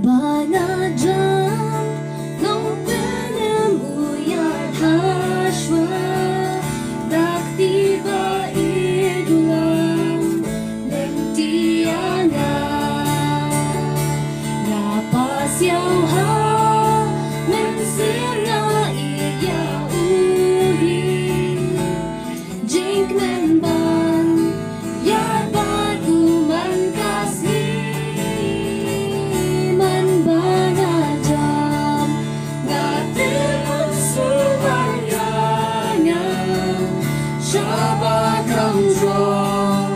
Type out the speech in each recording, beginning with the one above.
banajam nong penem uyat hashwa dakti ba idulang lentiana napasyaw ha mensira iya uhi jink men ban ya batu man kasih man banajam ngatimut sumayanya Shabbat kamzor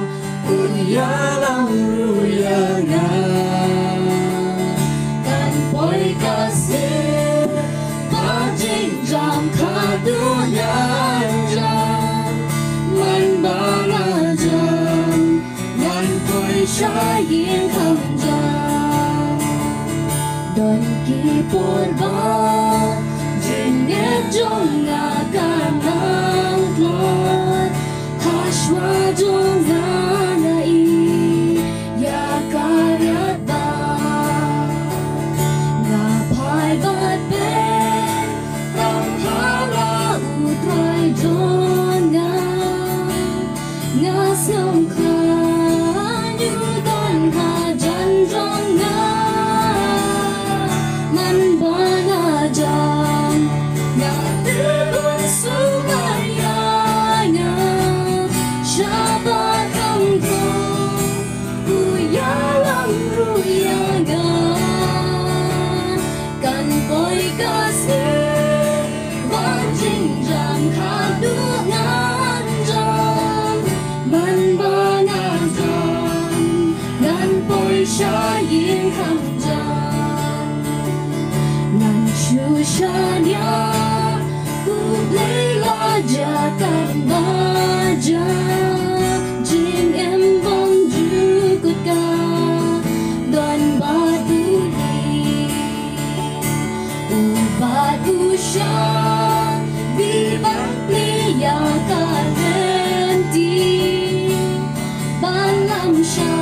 unyalang ruyanga kan poi kasih pajing jam kaduyan jam man banajam ngan poi shayin kamjam don kipur ba jinget jong akan angklot hashwa jong nai ya karyat ba ngapai bat ben tam hala utrai jong ngasam khan yu don ha jan jong man banajam ngatimut sumayanya Shabbat kamzor uyalang ruyanga kan poi kasih banjing jam kadungan jam man banajam ngan poi shayin kamjam nan shushanya Kublela jakan baja Jing em bong jukut ka Don batu hi Ubat usya Bibak liya ka renti Balam sya